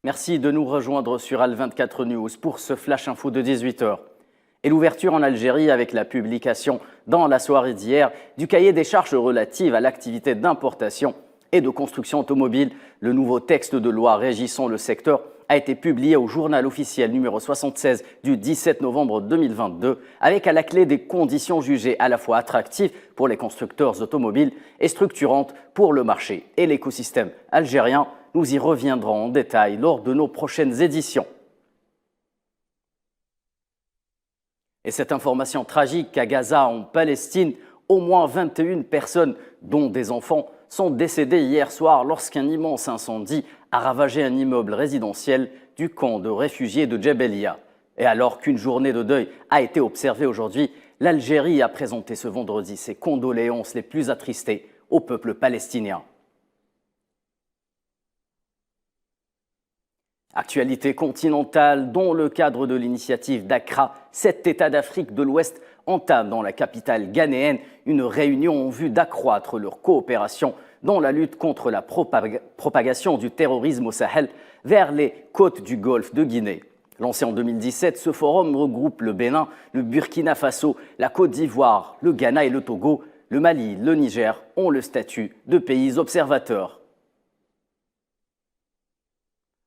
Merci de nous rejoindre sur Al24 News pour ce flash info de 18h. Et l'ouverture en Algérie avec la publication dans la soirée d'hier du cahier des charges relatives à l'activité d'importation et de construction automobile. Le nouveau texte de loi régissant le secteur a été publié au journal officiel numéro 76 du 17 novembre 2022 avec à la clé des conditions jugées à la fois attractives pour les constructeurs automobiles et structurantes pour le marché et l'écosystème algérien. Nous y reviendrons en détail lors de nos prochaines éditions. Et cette information tragique à Gaza, en Palestine, au moins 21 personnes, dont des enfants, sont décédées hier soir lorsqu'un immense incendie a ravagé un immeuble résidentiel du camp de réfugiés de Djebelia. Et alors qu'une journée de deuil a été observée aujourd'hui, l'Algérie a présenté ce vendredi ses condoléances les plus attristées au peuple palestinien. Actualité continentale, dans le cadre de l'initiative d'Accra, 7 États d'Afrique de l'Ouest entament dans la capitale ghanéenne une réunion en vue d'accroître leur coopération dans la lutte contre la propagation du terrorisme au Sahel vers les côtes du Golfe de Guinée. Lancé en 2017, ce forum regroupe le Bénin, le Burkina Faso, la Côte d'Ivoire, le Ghana et le Togo. Le Mali, le Niger ont le statut de pays observateurs.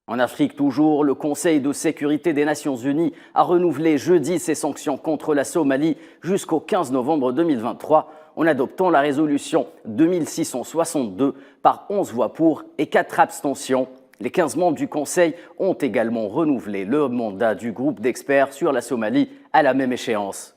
En Afrique toujours, le Conseil de sécurité des Nations Unies a renouvelé jeudi ses sanctions contre la Somalie jusqu'au 15 novembre 2023 en adoptant la résolution 2662 par 11 voix pour et 4 abstentions. Les 15 membres du Conseil ont également renouvelé le mandat du groupe d'experts sur la Somalie à la même échéance.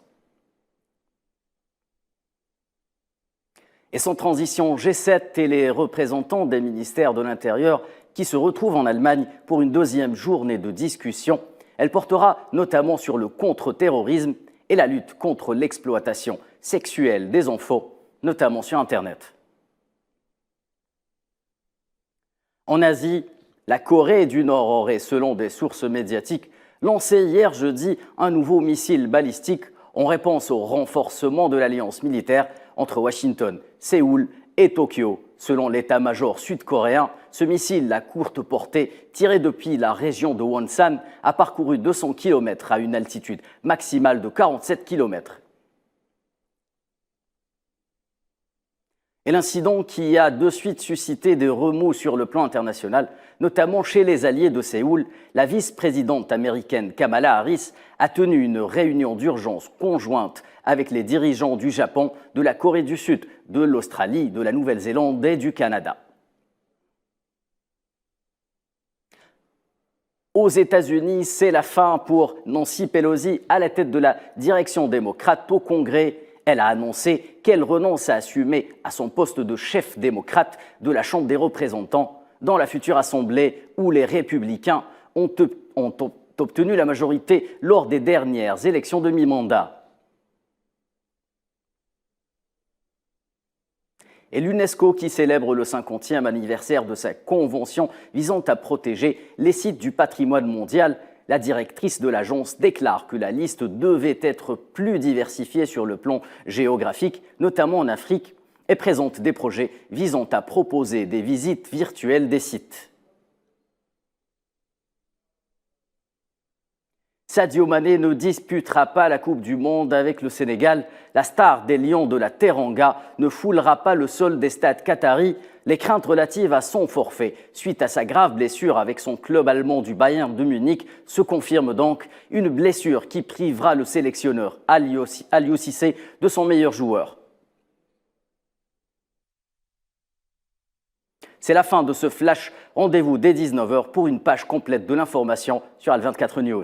Et sans transition, G7 et les représentants des ministères de l'Intérieur qui se retrouvent en Allemagne pour une deuxième journée de discussion. Elle portera notamment sur le contre-terrorisme et la lutte contre l'exploitation sexuelle des enfants, notamment sur Internet. En Asie, la Corée du Nord aurait, selon des sources médiatiques, lancé hier jeudi un nouveau missile balistique en réponse au renforcement de l'alliance militaire entre Washington, Séoul et Tokyo. Selon l'état-major sud-coréen, ce missile à courte portée, tiré depuis la région de Wonsan, a parcouru 200 km à une altitude maximale de 47 km. Et l'incident qui a de suite suscité des remous sur le plan international, notamment chez les alliés de Séoul, la vice-présidente américaine Kamala Harris a tenu une réunion d'urgence conjointe avec les dirigeants du Japon, de la Corée du Sud, de l'Australie, de la Nouvelle-Zélande et du Canada. Aux États-Unis, c'est la fin pour Nancy Pelosi à la tête de la direction démocrate au Congrès. Elle a annoncé qu'elle renonce à assumer à son poste de chef démocrate de la Chambre des représentants dans la future Assemblée où les républicains ont obtenu la majorité lors des dernières élections de mi-mandat. Et l'UNESCO qui célèbre le 50e anniversaire de sa convention visant à protéger les sites du patrimoine mondial, la directrice de l'agence déclare que la liste devait être plus diversifiée sur le plan géographique, notamment en Afrique, et présente des projets visant à proposer des visites virtuelles des sites. Sadio Mané ne disputera pas la Coupe du Monde avec le Sénégal. La star des Lions de la Teranga ne foulera pas le sol des stades qataris. Les craintes relatives à son forfait suite à sa grave blessure avec son club allemand du Bayern de Munich se confirment donc. Une blessure qui privera le sélectionneur Aliou Cissé de son meilleur joueur. C'est la fin de ce flash. Rendez-vous dès 19h pour une page complète de l'information sur Al24 News.